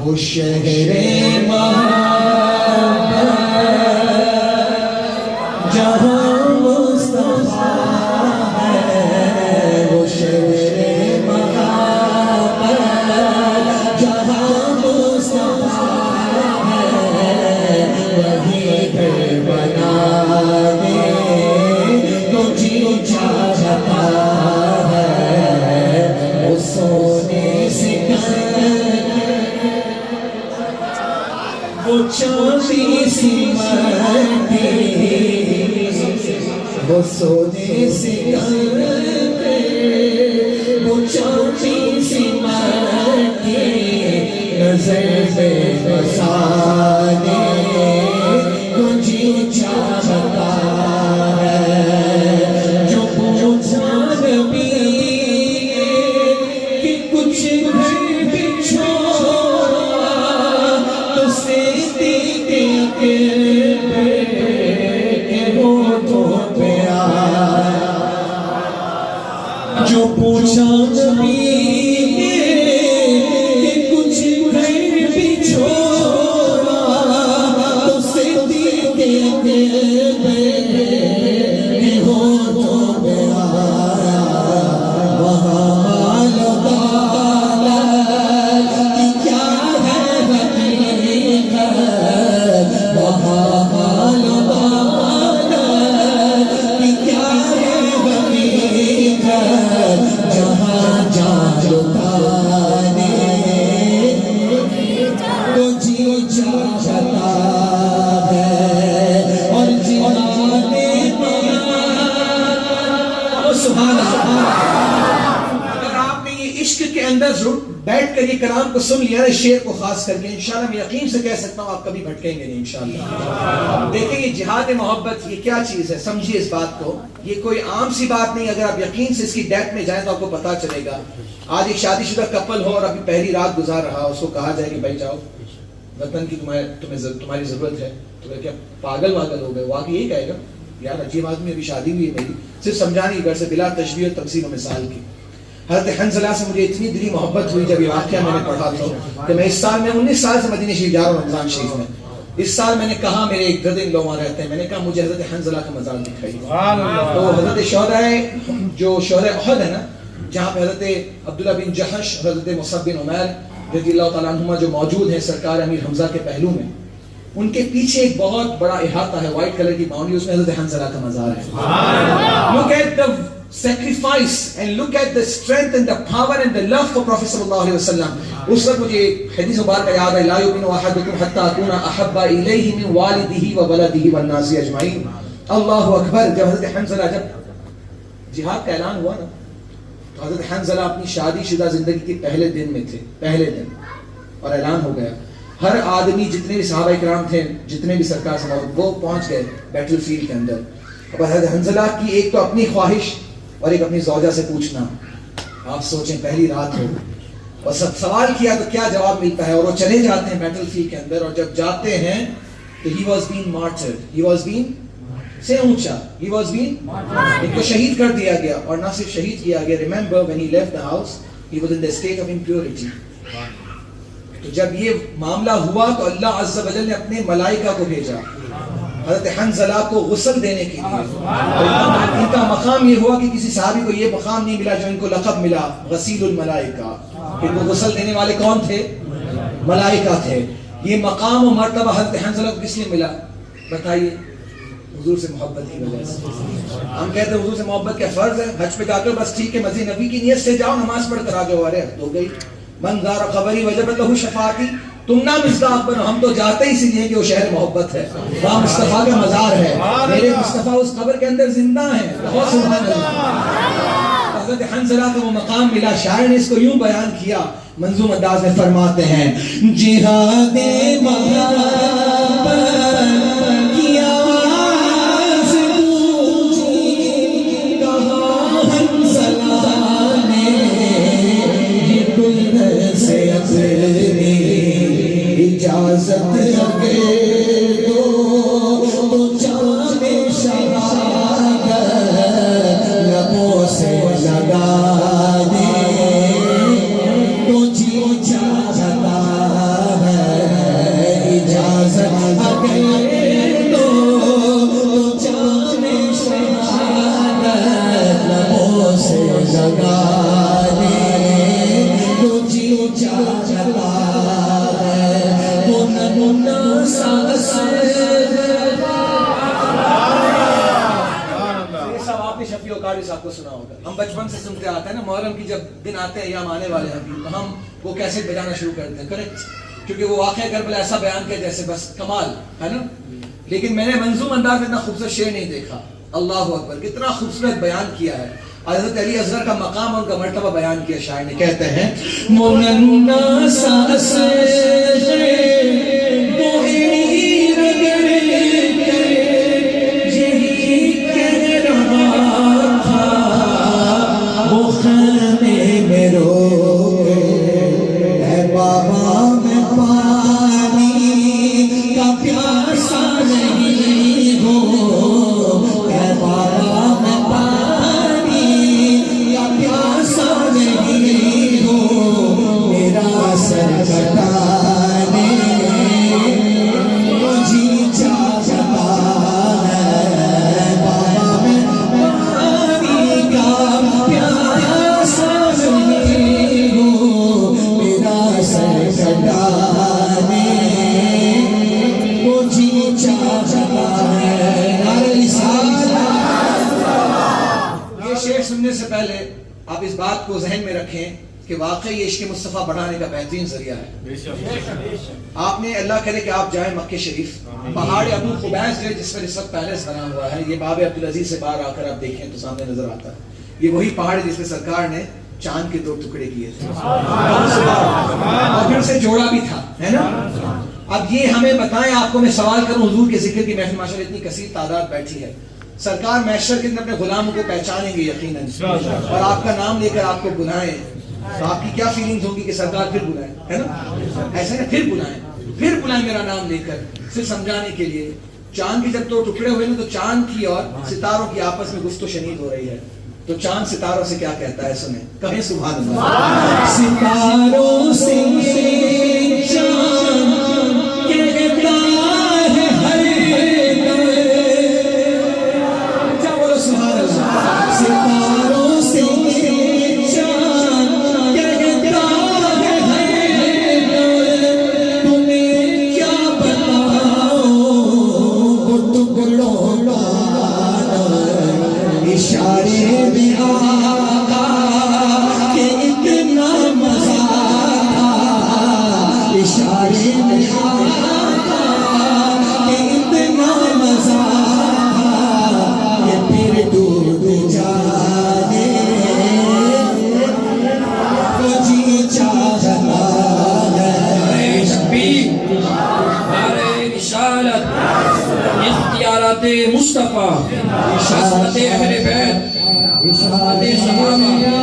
वो शहरे मोहब्बत जहाँ मुस्तफा है, वो शहरे मोहब्बत जहाँ मुस्तफा है, वहीं घर बना दे तो जी चाहता है। वो सोने से वो चांदी सी मरती, वो सोने से वो चांदी सी मरती, नजर में बसाने को जी चाहता है। जो पूछा नबी कि कुछ घर भी छोड़ा तो सेती के वो तो प्यार। जो पूछा नबी कि कुछ घर भी छोड़ा तो सेती के वो तो प्यार। वहाँ लगा कि क्या है हकीकत, वहाँ लगा कि क्या है हकीकत, जहाँ जान लुटाने तो जी चाहता है। और जिहाने सुभान अल्लाह। अगर आपने ये इश्क के अंदर बैठ कर ये कलाम को सुन लिया ना, शेर को खास करके, इंशाल्लाह मैं यकीन से कह सकता हूँ आप कभी भटकेंगे नहीं इंशाल्लाह। देखिए ये जिहाद मोहब्बत ये क्या चीज है, समझिए इस बात को। ये कोई आम सी बात नहीं, अगर आप यकीन से इसकी डेप्थ में जाए तो आपको पता चलेगा। आज एक शादीशुदा कपल हो और अभी पहली रात गुजार रहा, उसको कहा जाए कि भाई जाओ वतन की तुम्हारी जरूरत है, तो क्या पागल वागल हो गए? वो आके यही कहेगा यार अजीब आदमी, अभी शादी हुई है मेरी, सिर्फ समझाने की घर से बिला तशबीह और तमसील मिसाल की। हज़रत हंज़ला से मुझे इतनी दिली मोहब्बत हुई जब ये वाक़या मैंने पढ़ा था कि मैं इस साल में 19 साल से मदीने शरीफ जा रहा हूँ रमज़ान शरीफ में। इस साल मैंने कहा, मेरे एक ब्रदर इन लोग वहाँ रहते हैं, मैंने कहा मुझे हज़रत हंज़ला का मज़ार दिखाइए। तो हज़रत शोहदाए जो शोहदाए उहद है ना, जहाँ पे हज़रत अब्दुल्ला बिन जहश, हज़रत मुसअब बिन उमैर रज़ियल्लाहु तआला अन्हुमा जो मौजूद हैं सरकार अमीर हमजा के पहलू में, उनके पीछे एक बहुत बड़ा इहाता है, व्हाइट कलर की बाउंड्री, उसमें हज़रत हंज़ला का मज़ार है। Look at the sacrifice and look at the strength and the power and the love for Prophet sallallahu alaihi wasallam. उस वक्त मुझे हदीस मुबारक याद है, ला युमिनु अहदुकुम हत्ता अकूना अहब्बा इलैहि मिन वालिदिही व वलदिही वन नासी अजमाइन। अल्लाहु अकबर। जब हज़रत हंज़ला जब जिहाद का ऐलान हुआ ना, तो हज़रत हंज़ला अपनी शादीशुदा जिंदगी के पहले दिन में थे, पहले दिन, और ऐलान हो गया। हर आदमी, जितने भी सहाबा इकराम थे, जितने भी सरकार से वो पहुंच गए बैटल फील्ड के अंदर। अब हज़रत हंज़ला की एक तो अपनी ख्वाहिश और एक अपनी ज़ौजा से पूछना। आप सोचें पहली रात हो और सब सवाल किया तो क्या जवाब मिलता है, और वो चले जाते हैं बैटल फील्ड के अंदर, और जब जाते हैं तो he was been martyred, he was been से ऊंचा, ही वॉज बीन, इनको शहीद कर दिया गया। और ना सिर्फ शहीद किया गया, remember when he left the house he was in the state of impurity. तो जब ये मामला हुआ तो अल्लाह अज़्ज़ा वजल ने अपने मलाइका को भेजा हज़रत हंज़ला को गुस्ल देने के लिए। इनका मकाम ये हुआ कि किसी साहबी को ये मकाम नहीं मिला जो इनको लक़ब मिला गसीलुल मलाइका। इनको गुस्ल देने वाले कौन थे? मलाइका थे। ये मकाम और मर्तबा हज़रत हंज़ला को किस लिए मिला बताइए? हुजूर से मोहब्बत की वजह से। हम कहते हैं हुजूर से मोहब्बत क्या फ़र्ज है? हज पे जाकर बस ठीक है, मस्जिद नबी की नियत से जाओ, नमाज पढ़ कर आ जाओ, अरे हो गई। मन ज़ारा क़बरी वजबत लहू शफ़ाअती, तुम ना मिस्दाक़ बनो, हम तो जाते ही इसलिए कि वो शहर मोहब्बत है, वहाँ मुस्तफ़ा का मज़ार है, मेरे मुस्तफ़ा उस कब्र के अंदर जिंदा है। बहुत सुभान अल्लाह। हज़रत हंज़ला को वो मकाम मिला। शायर ने इसको यूं बयान किया, मंजूम अंदाज में फरमाते हैं, जिहादे इजाजत लगे दो तो जाने शहादत लबों से लगा दे तो जी चाहता आपको सुना होगा, हम बचपन से सुनते आते हैं ना, मुहर्रम की जब दिन आते हैं या आने वाले हैं तो हम वो कैसेट बजाना शुरू करते हैं, करेक्ट, क्योंकि वो वाक़या करबला ऐसा बयान किया जैसे बस कमाल है ना। लेकिन मैंने मंजूम अंदाज में इतना खूबसूरत शेर नहीं देखा। अल्लाह अकबर, कितना खूबसूरत बयान किया है। हज़रत अली असगर का मकाम, उनका मर्तबा बयान किया शायर ने। कहते हैं सुनने से पहले आप इस बात को जहन में रखें कि वाकई ये इश्क़ मुस्तफ़ा बढ़ाने का बेहतरीन जरिया है। आपने अल्लाह करे कि आप जाए मक्के शरीफ, पहाड़ अबू खुबैस जो जिस पर इस वक्त पैलेस बना हुआ है, ये बाब अब्दुल अजीज से बाहर आकर आप देखें तो सामने नजर आता है, ये वही पहाड़ है जिसपे सरकार ने चांद के 2 टुकड़े किए थे और फिर उसे जोड़ा भी था, है ना। अब ये हमें बताएं, आपको मैं सवाल करूं, हुजूर के जिक्र की महफिल माशाअल्लाह इतनी कसीर तादाद बैठी है, सरकार मैशर के दिन अपने गुलामों को पहचानेंगे यकीनन, और आपका नाम लेकर आपको बुलाएं तो आपकी क्या फीलिंग्स होगी कि सरकार फिर बुलाए, है ना, ऐसे ना, फिर बुलाएं मेरा नाम लेकर, सिर्फ समझाने के लिए। चांद के जब 2 टुकड़े हुए ना, तो चांद की और सितारों की आपस में गुफ्तो शनीद हो रही है, तो चांद सितारों से क्या कहता है, सुने, कहें सुभान अल्लाह। सितारों से मुस्तफा, अहले बैत, सहाबा।